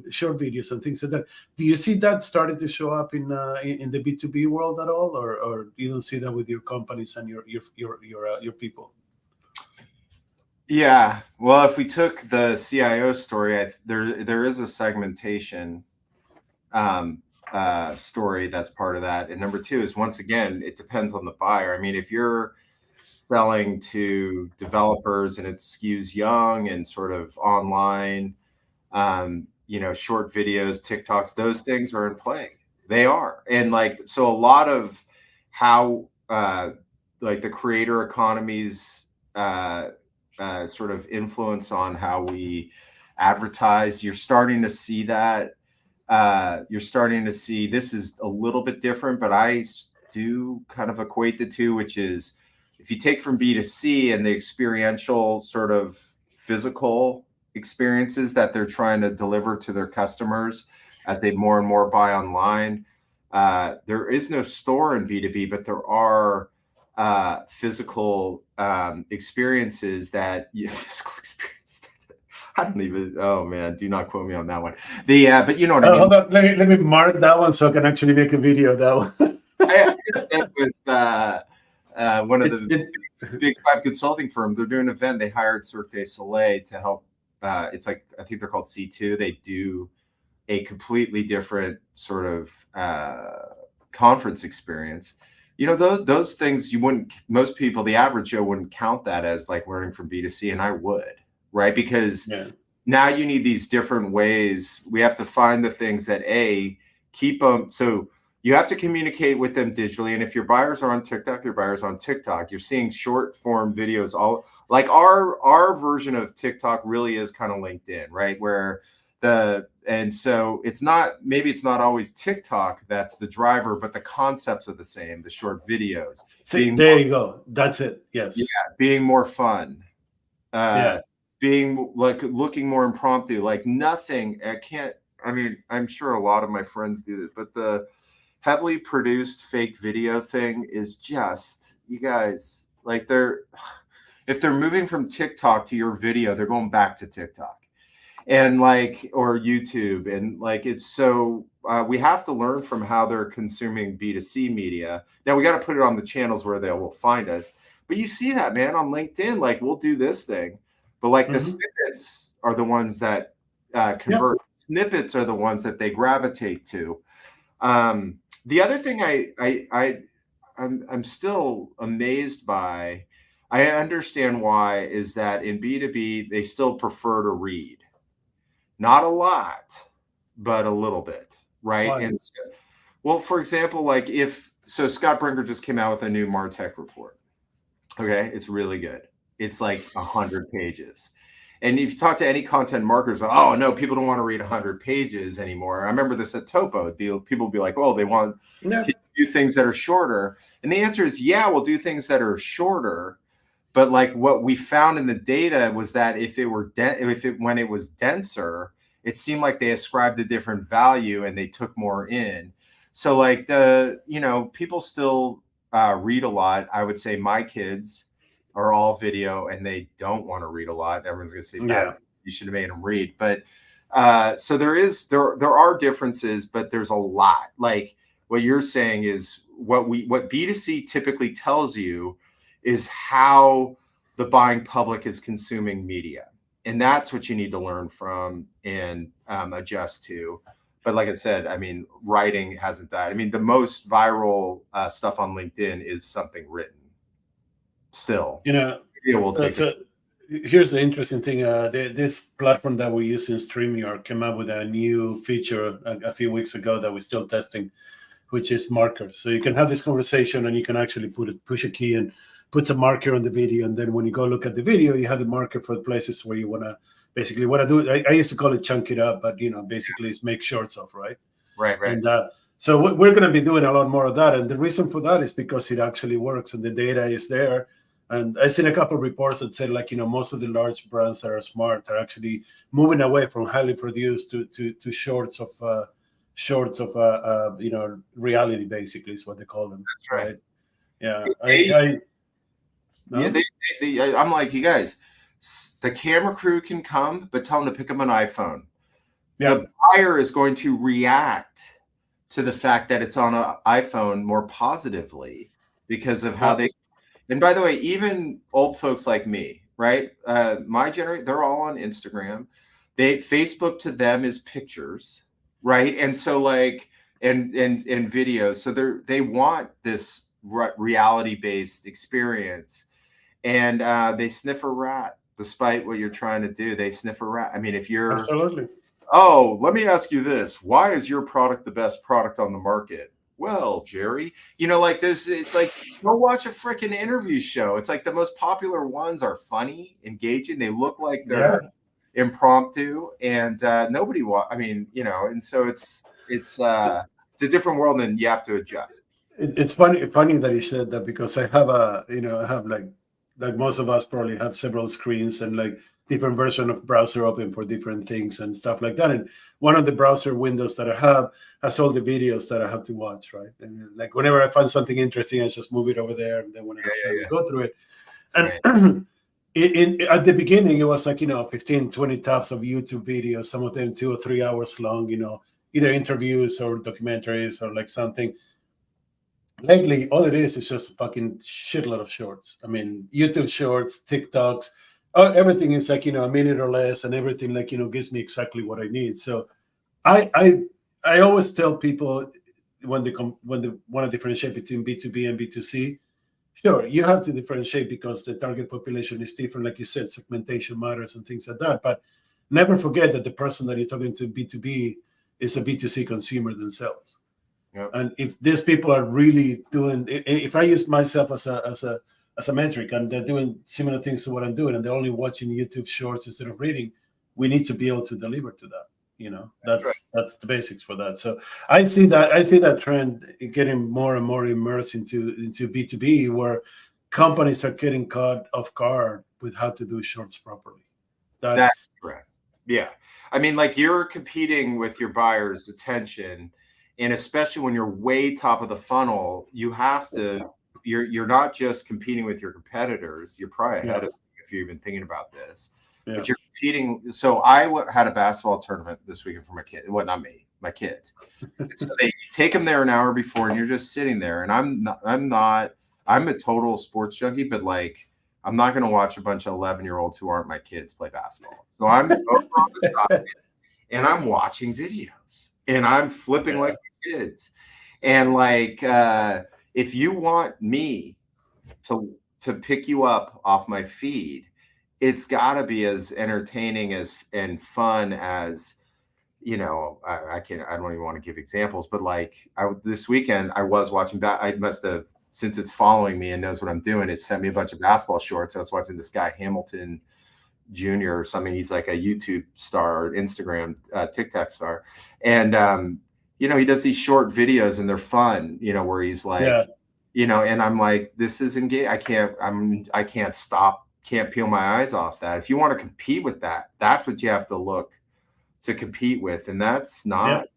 short videos and things like that. Do you see that starting to show up in the B2B world at all, or you don't see that with your companies and your people? Yeah. Well, if we took the CIO story, there is a segmentation story that's part of that. And number two is, once again, it depends on the buyer. I mean, if you're selling to developers and it skews young and sort of online, short videos, TikToks, those things are in play. They are. And so a lot of how the creator economies sort of influence on how we advertise, you're starting to see that. You're starting to see this is a little bit different, but I do kind of equate the two, which is if you take from B2C and the experiential sort of physical experiences that they're trying to deliver to their customers as they more and more buy online. There is no store in B2B, but there are physical experiences that physical experiences. I don't even. Oh man, do not quote me on that one. But you know what I mean. Hold on, let me mark that one so I can actually make a video of that one. I did that with one of the big five consulting firms. They're doing an event. They hired Cirque du Soleil to help. It's I think they're called C2. They do a completely different sort of conference experience. Those things you wouldn't. Most people, the average Joe, wouldn't count that as learning from B2C, and I would. Right? Because now you need these different ways. We have to find the things that keep them. So you have to communicate with them digitally. And if your buyers are on TikTok, you're seeing short form videos. All our version of TikTok really is kind of LinkedIn, right? Where And so maybe it's not always TikTok that's the driver, but the concepts are the same. The short videos. See, there you go. That's it. Yes. Yeah, being more fun. Being like looking more impromptu, like nothing. I'm sure a lot of my friends do this, but the heavily produced fake video thing is just, you guys, like if they're moving from TikTok to your video, they're going back to TikTok and or YouTube. And it's so, we have to learn from how they're consuming B2C media. Now we got to put it on the channels where they will find us. But you see that, man, on LinkedIn, we'll do this thing, but the snippets are the ones that convert. Yep. Snippets are the ones that they gravitate to. The other thing I'm still amazed by, I understand why, is that in B2B, they still prefer to read. Not a lot, but a little bit, right? Why? And so, well, for example, Scott Brinker just came out with a new MarTech report. Okay, it's really good. It's 100 pages. And if you talk to any content marketers, oh no, people don't want to read 100 pages anymore. I remember this at Topo. People would be like, oh, they want to do things that are shorter. And the answer is, yeah, we'll do things that are shorter. But what we found in the data was that when it was denser, it seemed like they ascribed a different value and they took more in. So people still read a lot. I would say my kids are all video and they don't want to read a lot. Everyone's going to say, yeah, you should have made them read. But so there are differences, but there's a lot. What you're saying is what B2C typically tells you is how the buying public is consuming media. And that's what you need to learn from and adjust to. But like I said, writing hasn't died. The most viral stuff on LinkedIn is something written. Still, we'll take it. Here's the interesting thing. This platform that we use in StreamYard came up with a new feature a few weeks ago that we're still testing, which is markers. So you can have this conversation and you can actually push a key and put a marker on the video. And then when you go look at the video, you have the marker for the places where you want to do it. I used to call it chunk it up, but basically it's make shorts of, right? Right. And so we're going to be doing a lot more of that. And the reason for that is because it actually works and the data is there. And I've seen a couple of reports that said, most of the large brands that are smart are actually moving away from highly produced to shorts of reality, basically is what they call them. That's right. Yeah. I'm like, you guys, the camera crew can come, but tell them to pick up an iPhone. Yeah. The buyer is going to react to the fact that it's on an iPhone more positively because of how they. And by the way, even old folks like me, right? My generation, they're all on Instagram. Facebook to them is pictures, right? And so and videos. So they want this reality-based experience, and they sniff a rat. Despite what you're trying to do, they sniff a rat. If you're absolutely. Oh, let me ask you this: why is your product the best product on the market? Well, Jerry, this, it's go watch a freaking interview show. It's the most popular ones are funny, engaging. They look like they're impromptu, and nobody and so it's a different world, and you have to adjust. It's funny that you said that because I have like most of us probably have several screens and different version of browser open for different things and stuff like that. And one of the browser windows that I have has all the videos that I have to watch, right? And whenever I find something interesting, I just move it over there. And then when I have time to go through it. And at the beginning, it was 15, 20 tabs of YouTube videos, some of them 2 or 3 hours long, either interviews or documentaries or something. Lately, all it is just a fucking shitload of shorts. YouTube shorts, TikToks, everything is a minute or less, and everything gives me exactly what I need. So I always tell people when they want to differentiate between B2B and B2C, sure, you have to differentiate because the target population is different, like you said, segmentation matters and things like that. But never forget that the person that you're talking to B2B is a B2C consumer themselves. Yep. And if these people are really doing, if I use myself as a metric and they're doing similar things to what I'm doing and they're only watching YouTube shorts instead of reading, we need to be able to deliver to that. That's the basics for that. So I see that trend getting more and more immersed into B2B, where companies are getting caught off guard with how to do shorts properly. That's correct. Yeah. I mean, like, you're competing with your buyer's attention, and especially when you're way top of the funnel, you have to, you're not just competing with your competitors, you're probably ahead of them if you're even thinking about this. But you're competing. So I had a basketball tournament this weekend for my kid. Well, not me, my kids. So they take them there an hour before, and you're just sitting there. And I'm a total sports junkie, but like, I'm not going to watch a bunch of 11-year-olds who aren't my kids play basketball. So I'm over on the side, and I'm watching videos, and I'm flipping like the kids. And like, if you want me to pick you up off my feed, it's got to be as entertaining and fun as, I don't even want to give examples, but like, this weekend I was watching I must have, since it's following me and knows what I'm doing, it sent me a bunch of basketball shorts. I was watching this guy Hamilton Jr. or something. He's like a YouTube star, Instagram, TikTok star, and he does these short videos, and they're fun. Where he's like, and I'm like, this is engaging. I can't stop. Can't peel my eyes off that. If you want to compete with that, that's what you have to look to compete with, and that's not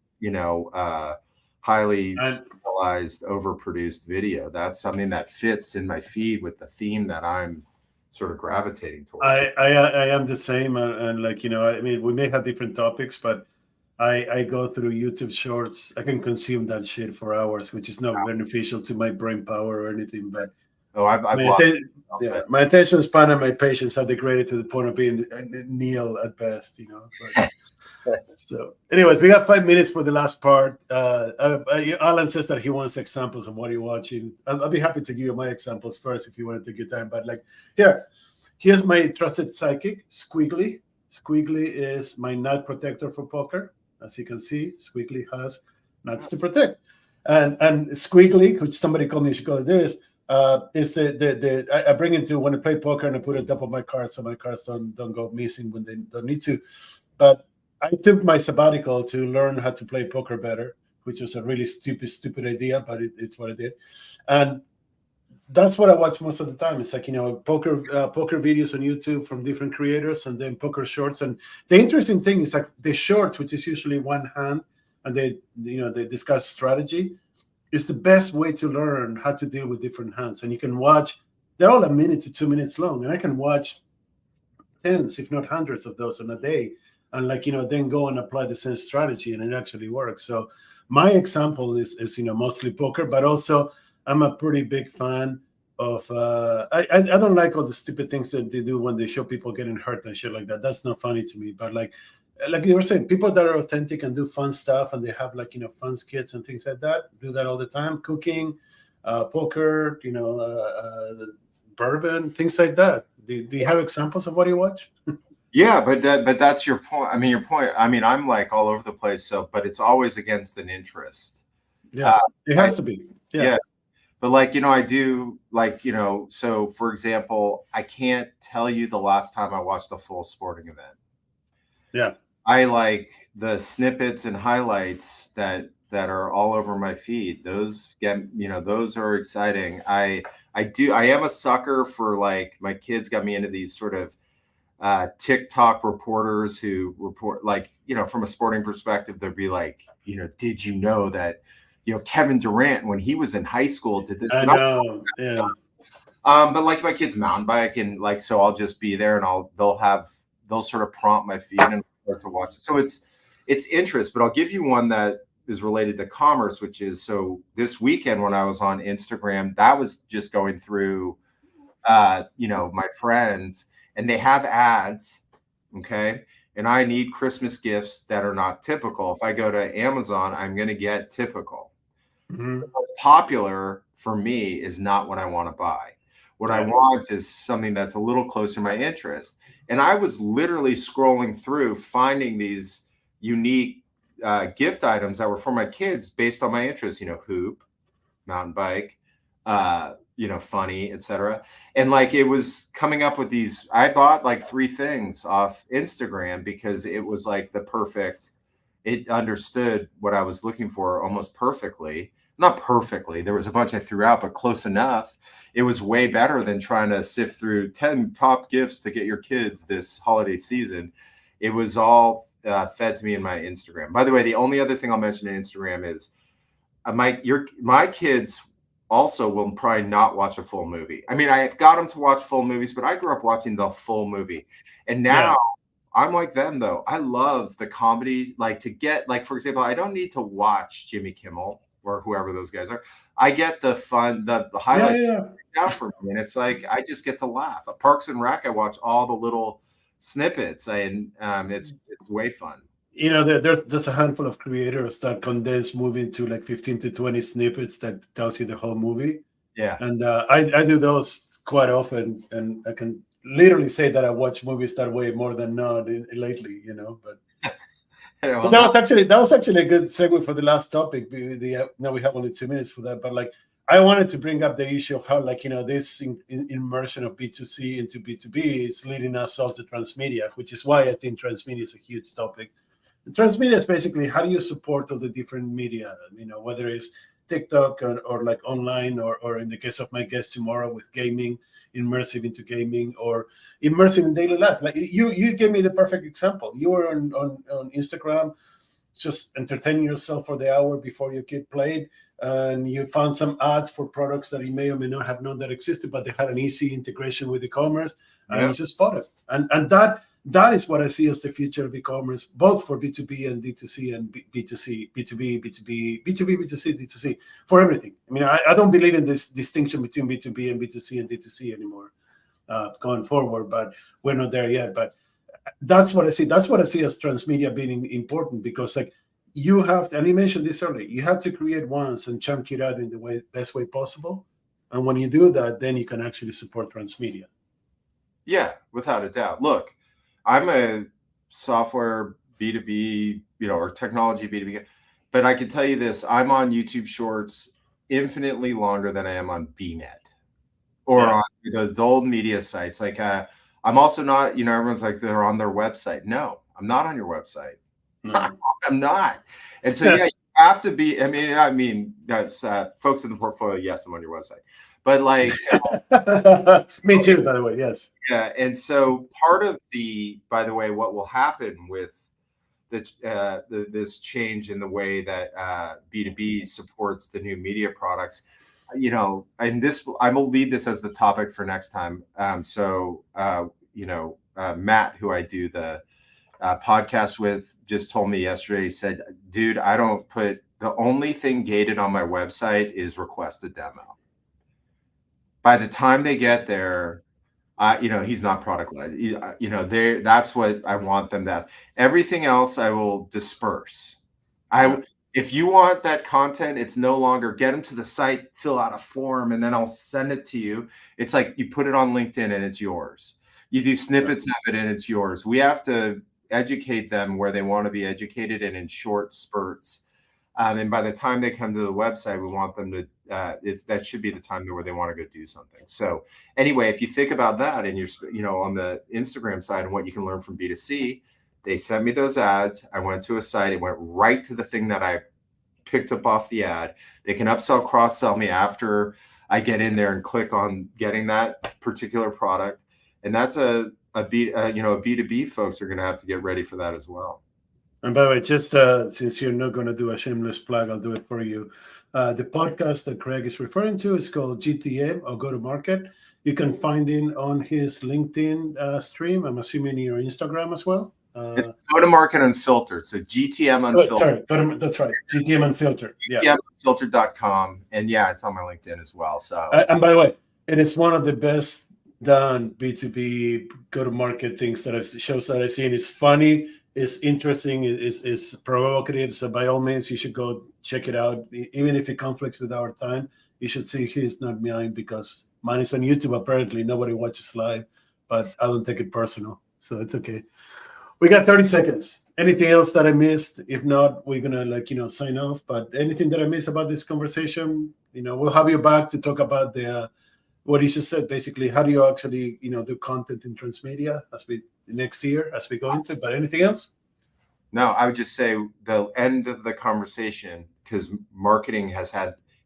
highly stylized, overproduced video. That's something that fits in my feed with the theme that I'm sort of gravitating towards. I am the same, and like, I mean, we may have different topics, but I go through YouTube Shorts. I can consume that shit for hours, which is not beneficial to my brain power or anything, but my attention span and my patience are degraded to the point of being nil at best, So, anyways, we got 5 minutes for the last part. Alan says that he wants examples of what you're watching. I'll be happy to give you my examples first if you want to take your time. But like, here's my trusted psychic, Squiggly. Squiggly is my nut protector for poker. As you can see, Squiggly has nuts to protect. And Squiggly, which somebody called me, she called this. Is I bring it to when I play poker, and I put it on top of my cards so my cards don't go missing when they don't need to. But I took my sabbatical to learn how to play poker better, which was a really stupid idea, but it's what I did. And that's what I watch most of the time. It's like, poker videos on YouTube from different creators, and then poker shorts. And the interesting thing is, like, the shorts, which is usually one hand, and they discuss strategy, is the best way to learn how to deal with different hands. And you can watch, they're all 1 minute to 2 minutes long, and I can watch tens, if not hundreds of those in a day, and like, then go and apply the same strategy, and it actually works. So my example is mostly poker, but also I'm a pretty big fan of I don't like all the stupid things that they do when they show people getting hurt and shit like that. That's not funny to me. But like you were saying, people that are authentic and do fun stuff, and they have like, fun skits and things like that, do that all the time. Cooking, poker, bourbon, things like that. Do you have examples of what you watch? Yeah, but that's your point. I mean, your point. I mean, I'm like all over the place. So, but it's always against an interest. Yeah, it has to be. Yeah. But like, I do like, so for example, I can't tell you the last time I watched a full sporting event. Yeah. I like the snippets and highlights that are all over my feed. Those those are exciting. I am a sucker for, like, my kids got me into these sort of TikTok reporters who report, like, from a sporting perspective, they'd be like, did you know that, Kevin Durant, when he was in high school, did this? I know. Yeah. But like, my kids mountain bike, and like, so I'll just be there, and they'll sort of prompt my feed and start to watch it. So it's interest, but I'll give you one that is related to commerce, which is, so this weekend when I was on Instagram, that was just going through, my friends, and they have ads. Okay. And I need Christmas gifts that are not typical. If I go to Amazon, I'm going to get typical. Mm-hmm. Popular for me is not what I want to buy. What I want is something that's a little closer to my interest. And I was literally scrolling through, finding these unique gift items that were for my kids based on my interests, hoop, mountain bike, funny, etc. And like, it was coming up with these. I bought like 3 things off Instagram because it was like the perfect it understood what I was looking for almost perfectly. Not perfectly. There was a bunch I threw out, but close enough. It was way better than trying to sift through 10 top gifts to get your kids this holiday season. It was all fed to me in my Instagram. By the way, the only other thing I'll mention in Instagram is my kids also will probably not watch a full movie. I mean, I've got them to watch full movies, but I grew up watching the full movie. And now I'm like them, though. I love the comedy, like to get, like, for example, I don't need to watch Jimmy Kimmel or whoever those guys are. I get the fun, the highlight down for me. And it's like, I just get to laugh. At Parks and Rec, I watch all the little snippets, and it's way fun. You know, there's a handful of creators that condense movie into like 15 to 20 snippets that tells you the whole movie. Yeah. And I do those quite often, and I can literally say that I watch movies that way more than not lately, you know. But, but that was actually a good segue for the last topic. Now we have only 2 minutes for that, but like I wanted to bring up the issue of how, like, you know, this immersion of B2C into B2B is leading us all to transmedia, which is why I think transmedia is a huge topic. Transmedia is basically how do you support all the different media, you know, whether it's TikTok or like online, or in the case of my guest tomorrow with gaming, immersive into gaming, or immersive in daily life. Like you gave me the perfect example. You were on Instagram just entertaining yourself for the hour before your kid played, and you found some ads for products that you may or may not have known that existed, but they had an easy integration with e-commerce, and you just bought it. And that is what I see as the future of e-commerce, both for B2B and D2C and B2C, B2B, B2B, B2B, B2C, D2C, for everything. I mean, I don't believe in this distinction between B2B and B2C and D2C anymore going forward, but we're not there yet. But that's what I see. That's what I see as transmedia being important, because like you have to, and you mentioned this earlier, you have to create once and chunk it out in the best way possible. And when you do that, then you can actually support transmedia. Yeah, without a doubt. Look, I'm a software B2B, you know, or technology B2B, but I can tell you this, I'm on YouTube Shorts infinitely longer than I am on BNet or on those old media sites. Like I'm also not, you know, everyone's like they're on their website. No, I'm not on your website. No. I'm not. And so, yeah, you have to be, I mean, folks in the portfolio, yes, I'm on your website. But like, me too, by the way. Yes. Yeah. And so part of by the way, what will happen with this change in the way that B2B supports the new media products, you know, and I will lead this as the topic for next time. You know, Matt, who I do the podcast with, just told me yesterday, he said, dude, the only thing gated on my website is request a demo. By the time they get there, you know, he's not product led. You know, that's what I want them to ask. Everything else I will disperse. If you want that content, it's no longer get them to the site, fill out a form, and then I'll send it to you. It's like you put it on LinkedIn and it's yours. You do snippets of it and it's yours. We have to educate them where they want to be educated and in short spurts. And by the time they come to the website, we want them to, that should be the time where they want to go do something. So anyway, if you think about that and you're, you know, on the Instagram side and what you can learn from B2C, they sent me those ads. I went to a site. It went right to the thing that I picked up off the ad. They can upsell, cross-sell me after I get in there and click on getting that particular product. And that's you know, B2B folks are going to have to get ready for that as well. And by the way, just since you're not going to do a shameless plug, I'll do it for you. The podcast that Craig is referring to is called GTM, or Go to Market. You can find it on his LinkedIn stream. I'm assuming your Instagram as well. It's Go to Market Unfiltered. So GTM Unfiltered. That's right. GTM Unfiltered. Yeah. GTMUnfiltered.com. And yeah, it's on my LinkedIn as well. So and by the way, it is one of the best done B2B go to market things that shows that I've seen. It's funny. Is interesting, is provocative. So by all means, you should go check it out. Even if it conflicts with our time, you should see his, not mine, because mine is on YouTube. Apparently, nobody watches live, but I don't take it personal, so it's okay. We got 30 seconds. Anything else that I missed? If not, we're gonna sign off. But anything that I missed about this conversation, we'll have you back to talk about what you just said. Basically, how do you actually do content in transmedia next year as we go into? But anything else? No, I would just say the end of the conversation, because marketing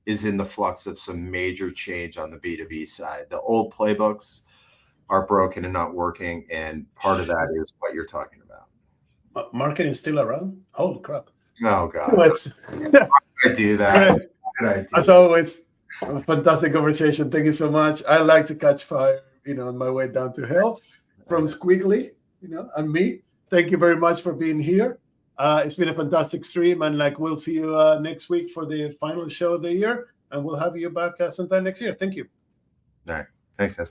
is in the flux of some major change on the B2B side. The old playbooks are broken and not working, and part of that is what you're talking about. Marketing is still around? Holy crap. Oh, God. I do that. As always, a fantastic conversation. Thank you so much. I like to catch fire, on my way down to hell from Squiggly, and me. Thank you very much for being here. It's been a fantastic stream, and we'll see you next week for the final show of the year, and we'll have you back sometime next year. Thank you. All right. Thanks, guys.